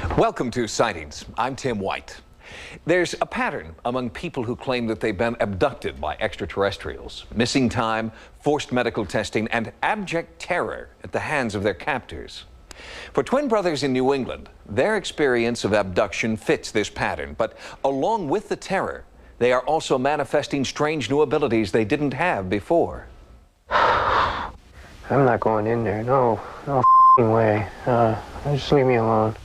Welcome to Sightings. I'm Tim White. There's a pattern among people who claim that they've been abducted by extraterrestrials. Missing time, forced medical testing, and abject terror at the hands of their captors. For twin brothers in New England, their experience of abduction fits this pattern, but along with the terror, they are also manifesting strange new abilities they didn't have before. I'm not going in there. No f***ing way. Just leave me alone.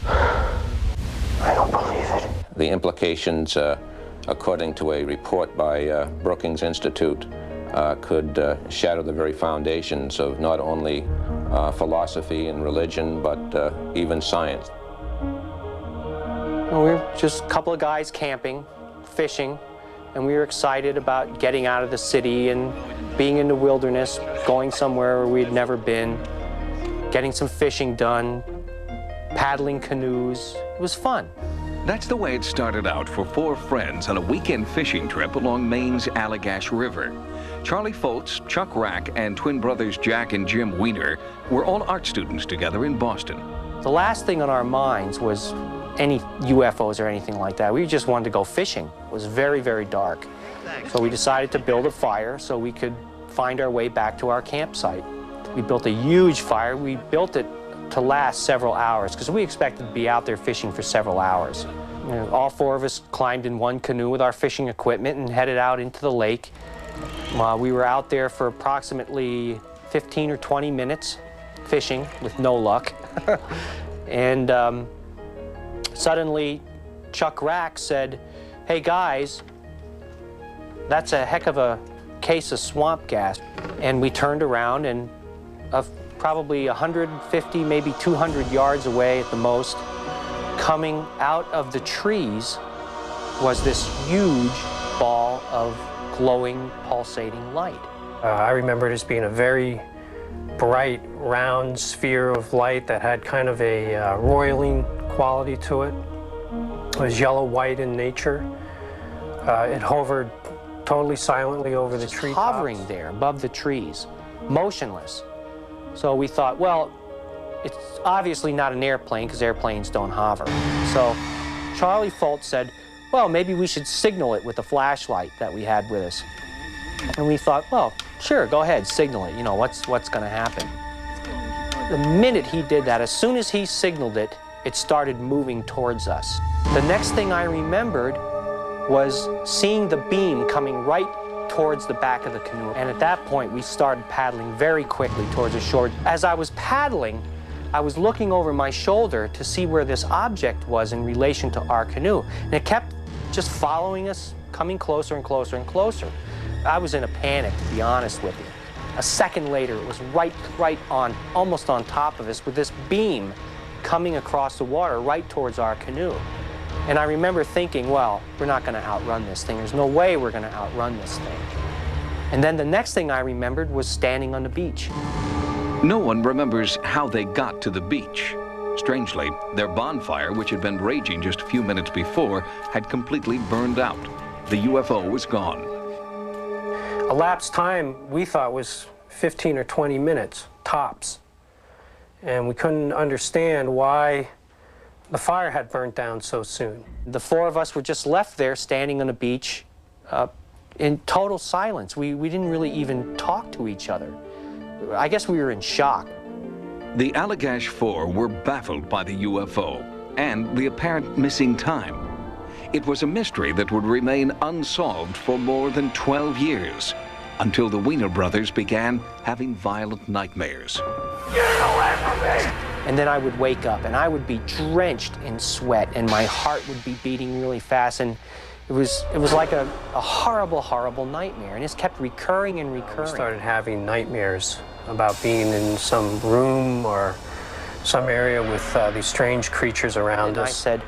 I don't believe it. The implications, according to a report by Brookings Institute, could shatter the very foundations of not only philosophy and religion, but even science. We were just a couple of guys camping, fishing, and we were excited about getting out of the city and being in the wilderness, going somewhere where we'd never been, getting some fishing done, paddling canoes. It was fun. That's the way it started out for four friends on a weekend fishing trip along Maine's Allagash River. Charlie Foltz, Chuck Rack, and twin brothers Jack and Jim Weiner were all art students together in Boston. The last thing on our minds was any UFOs or anything like that. We just wanted to go fishing. It was very, very dark. So we decided to build a fire so we could find our way back to our campsite. We built a huge fire. We built it to last several hours because we expected to be out there fishing for several hours. You know, all four of us climbed in one canoe with our fishing equipment and headed out into the lake. We were out there for approximately 15 or 20 minutes fishing with no luck. And suddenly Chuck Rack said, "Hey guys, that's a heck of a case of swamp gas." And we turned around, and probably 150, maybe 200 yards away at the most, coming out of the trees was this huge ball of glowing, pulsating light. I remember it as being a very bright, round sphere of light that had kind of a roiling quality to it. It was yellow-white in nature. It hovered totally silently over the treetops. Hovering there above the trees, motionless. So we thought, well, it's obviously not an airplane because airplanes don't hover. So Charlie Foltz said, well, maybe we should signal it with a flashlight that we had with us. And we thought, well, sure, go ahead, signal it. You know, what's going to happen? The minute he did that, as soon as he signaled it, it started moving towards us. The next thing I remembered was seeing the beam coming right towards the back of the canoe. And at that point, we started paddling very quickly towards the shore. As I was paddling, I was looking over my shoulder to see where this object was in relation to our canoe. And it kept just following us, coming closer and closer and closer. I was in a panic, to be honest with you. A second later, it was right on, almost on top of us, with this beam coming across the water right towards our canoe. And I remember thinking, well, we're not going to outrun this thing. There's no way we're going to outrun this thing. And then the next thing I remembered was standing on the beach. No one remembers how they got to the beach. Strangely, their bonfire, which had been raging just a few minutes before, had completely burned out. The UFO was gone. Elapsed time, we thought, was 15 or 20 minutes, tops. And we couldn't understand why the fire had burnt down so soon. The four of us were just left there standing on the beach in total silence. We didn't really even talk to each other. I guess we were in shock. The Allagash Four were baffled by the UFO and the apparent missing time. It was a mystery that would remain unsolved for more than 12 years, until the Weiner brothers began having violent nightmares. And then I would wake up, and I would be drenched in sweat, and my heart would be beating really fast, and it was like a horrible, horrible nightmare, and it kept recurring and recurring. I started having nightmares about being in some room or some area with these strange creatures around us. I said,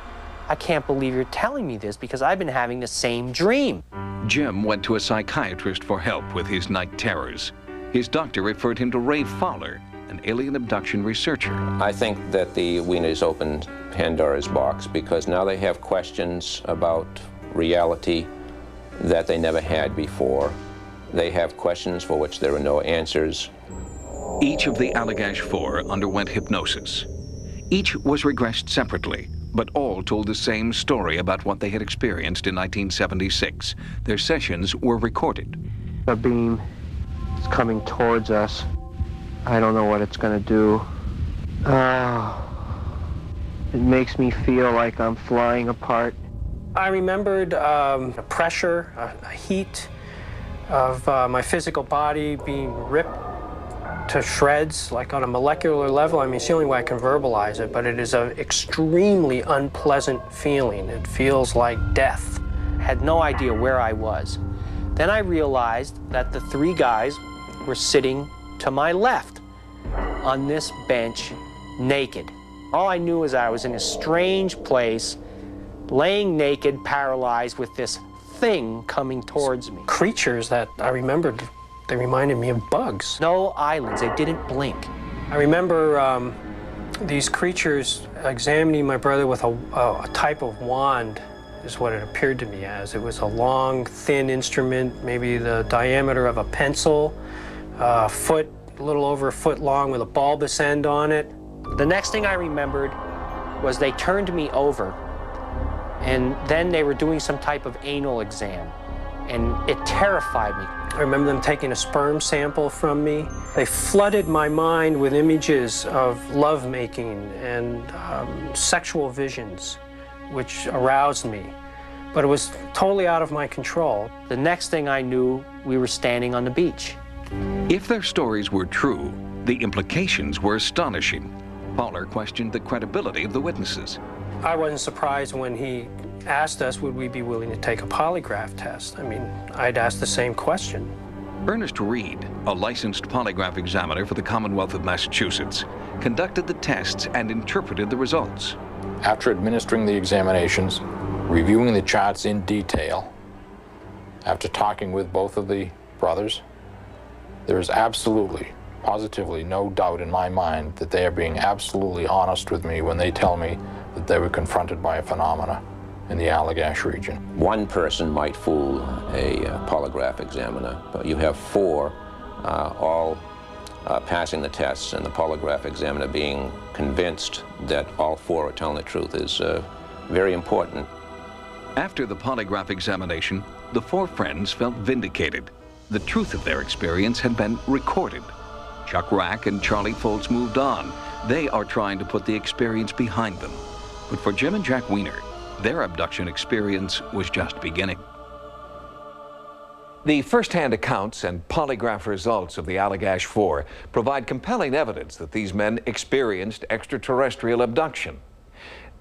I can't believe you're telling me this because I've been having the same dream. Jim went to a psychiatrist for help with his night terrors. His doctor referred him to Ray Fowler, an alien abduction researcher. I think that the Wieners opened Pandora's box because now they have questions about reality that they never had before. They have questions for which there are no answers. Each of the Allagash Four underwent hypnosis. Each was regressed separately, but all told the same story about what they had experienced in 1976. Their sessions were recorded. A beam is coming towards us. I don't know what it's going to do. It makes me feel like I'm flying apart. I remembered a pressure, a heat of my physical body being ripped to shreds, like on a molecular level. I mean, it's the only way I can verbalize it, but it is an extremely unpleasant feeling. It feels like death. I had no idea where I was. Then I realized that the three guys were sitting to my left on this bench, naked. All I knew is I was in a strange place, laying naked, paralyzed, with this thing coming towards me. Creatures that I remembered, they reminded me of bugs. No eyelids, they didn't blink. I remember these creatures examining my brother with a type of wand, is what it appeared to me as. It was a long, thin instrument, maybe the diameter of a pencil, a little over a foot long with a bulbous end on it. The next thing I remembered was they turned me over, and then they were doing some type of anal exam, and it terrified me. I remember them taking a sperm sample from me. They flooded my mind with images of lovemaking and sexual visions, which aroused me. But it was totally out of my control. The next thing I knew, we were standing on the beach. If their stories were true, the implications were astonishing. Fowler questioned the credibility of the witnesses. I wasn't surprised when he asked us, would we be willing to take a polygraph test? I mean, I'd asked the same question. Ernest Reed, a licensed polygraph examiner for the Commonwealth of Massachusetts, conducted the tests and interpreted the results. After administering the examinations, reviewing the charts in detail, after talking with both of the brothers, there is absolutely, positively no doubt in my mind that they are being absolutely honest with me when they tell me that they were confronted by a phenomena in the Allagash region. One person might fool a polygraph examiner, but you have four all passing the tests, and the polygraph examiner being convinced that all four are telling the truth is very important. After the polygraph examination, the four friends felt vindicated. The truth of their experience had been recorded. Chuck Rack and Charlie Foltz moved on. They are trying to put the experience behind them. But for Jim and Jack Weiner, their abduction experience was just beginning. The first-hand accounts and polygraph results of the Allagash Four provide compelling evidence that these men experienced extraterrestrial abduction.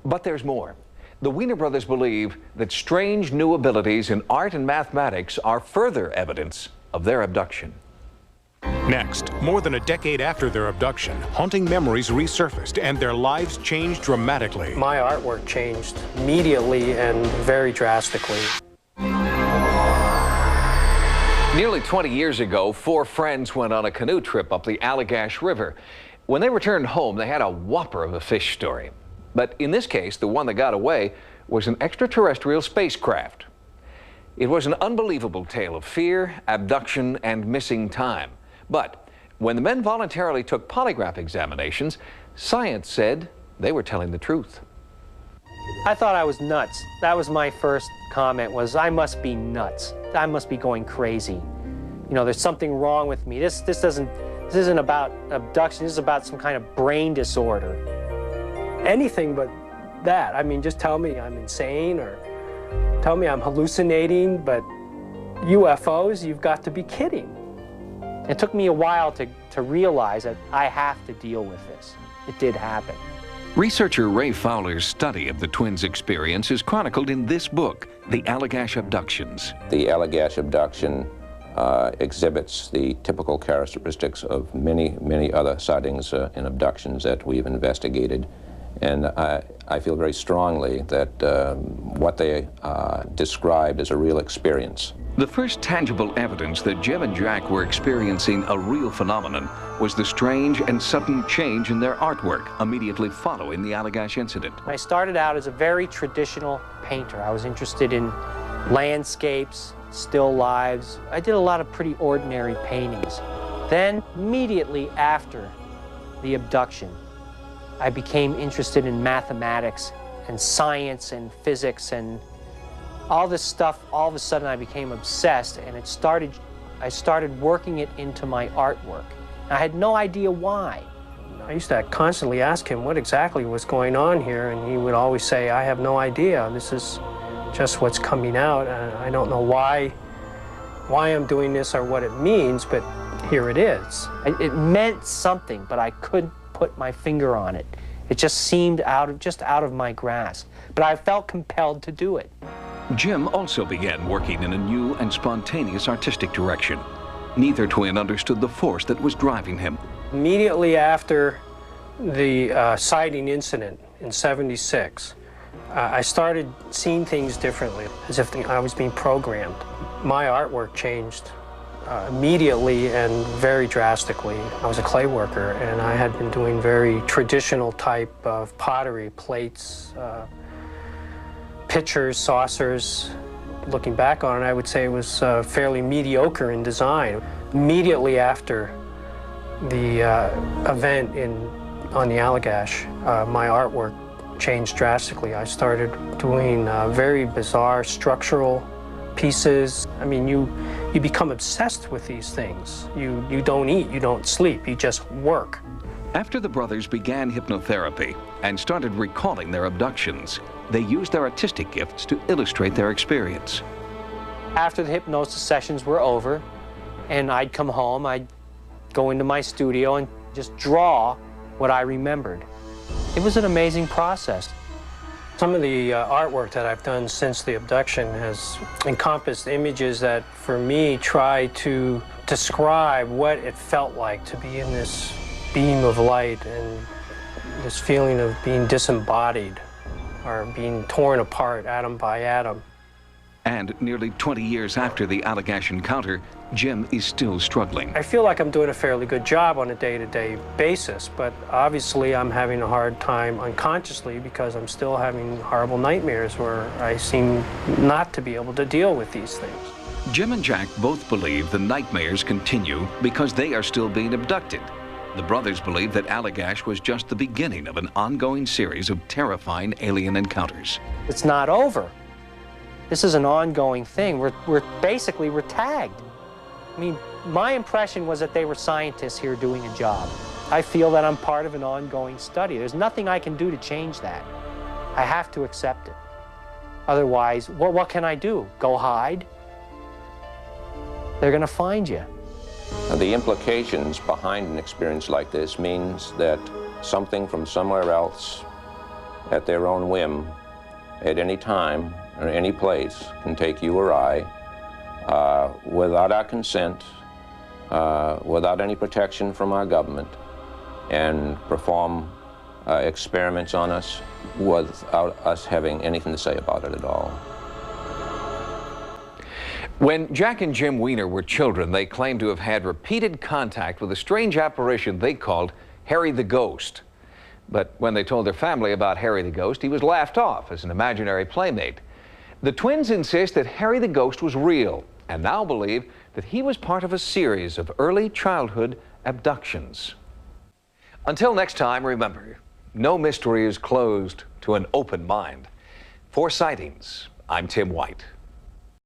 But there's more. The Weiner brothers believe that strange new abilities in art and mathematics are further evidence of their abduction. Next, more than a decade after their abduction, haunting memories resurfaced and their lives changed dramatically. My artwork changed immediately and very drastically. Nearly 20 years ago, four friends went on a canoe trip up the Allagash River. When they returned home, they had a whopper of a fish story. But in this case, the one that got away was an extraterrestrial spacecraft. It was an unbelievable tale of fear, abduction, and missing time. But when the men voluntarily took polygraph examinations, science said they were telling the truth. I thought I was nuts. That was my first comment, was I must be nuts. I must be going crazy. You know, there's something wrong with me. This isn't about abduction. This is about some kind of brain disorder. Anything but that. I mean, just tell me I'm insane or tell me I'm hallucinating, but UFOs, you've got to be kidding. It took me a while to realize that I have to deal with this. It did happen. Researcher Ray Fowler's study of the twins' experience is chronicled in this book, The Allagash Abductions. The Allagash abduction exhibits the typical characteristics of many, many other sightings and abductions that we've investigated. And I feel very strongly that what they described is a real experience. The first tangible evidence that Jim and Jack were experiencing a real phenomenon was the strange and sudden change in their artwork immediately following the Allagash incident. I started out as a very traditional painter. I was interested in landscapes, still lives. I did a lot of pretty ordinary paintings. Then, immediately after the abduction, I became interested in mathematics and science and physics and all this stuff. All of a sudden I became obsessed, and I started working it into my artwork. I had no idea why. I used to constantly ask him what exactly was going on here, and he would always say, I have no idea. This is just what's coming out. I don't know why I'm doing this or what it means, but here it is. It meant something, but I couldn't put my finger on it. It just seemed out of my grasp. But I felt compelled to do it. Jim also began working in a new and spontaneous artistic direction. Neither twin understood the force that was driving him. Immediately after the sighting incident in '76, I started seeing things differently, as if I was being programmed. My artwork changed immediately and very drastically. I was a clay worker, and I had been doing very traditional type of pottery, plates, pitchers, saucers. Looking back on it, I would say it was fairly mediocre in design. Immediately after the event on the Allagash, my artwork changed drastically. I started doing very bizarre structural pieces. I mean, you become obsessed with these things. You don't eat, you don't sleep, you just work. After the brothers began hypnotherapy and started recalling their abductions, they used their artistic gifts to illustrate their experience. After the hypnosis sessions were over, and I'd come home, I'd go into my studio and just draw what I remembered. It was an amazing process. Some of the artwork that I've done since the abduction has encompassed images that, for me, try to describe what it felt like to be in this beam of light and this feeling of being disembodied or being torn apart atom by atom. And nearly 20 years after the Allagash encounter, Jim is still struggling. I feel like I'm doing a fairly good job on a day-to-day basis, but obviously I'm having a hard time unconsciously because I'm still having horrible nightmares where I seem not to be able to deal with these things. Jim and Jack both believe the nightmares continue because they are still being abducted. The brothers believe that Allagash was just the beginning of an ongoing series of terrifying alien encounters. It's not over. This is an ongoing thing. We're basically tagged. I mean, my impression was that they were scientists here doing a job. I feel that I'm part of an ongoing study. There's nothing I can do to change that. I have to accept it. Otherwise, what can I do? Go hide? They're going to find you. The implications behind an experience like this means that something from somewhere else, at their own whim, at any time or any place, can take you or I, without our consent, without any protection from our government, and perform experiments on us without us having anything to say about it at all. When Jack and Jim Weiner were children, they claimed to have had repeated contact with a strange apparition they called Harry the Ghost. But when they told their family about Harry the Ghost, he was laughed off as an imaginary playmate. The twins insist that Harry the Ghost was real and now believe that he was part of a series of early childhood abductions. Until next time, remember, no mystery is closed to an open mind. For Sightings, I'm Tim White.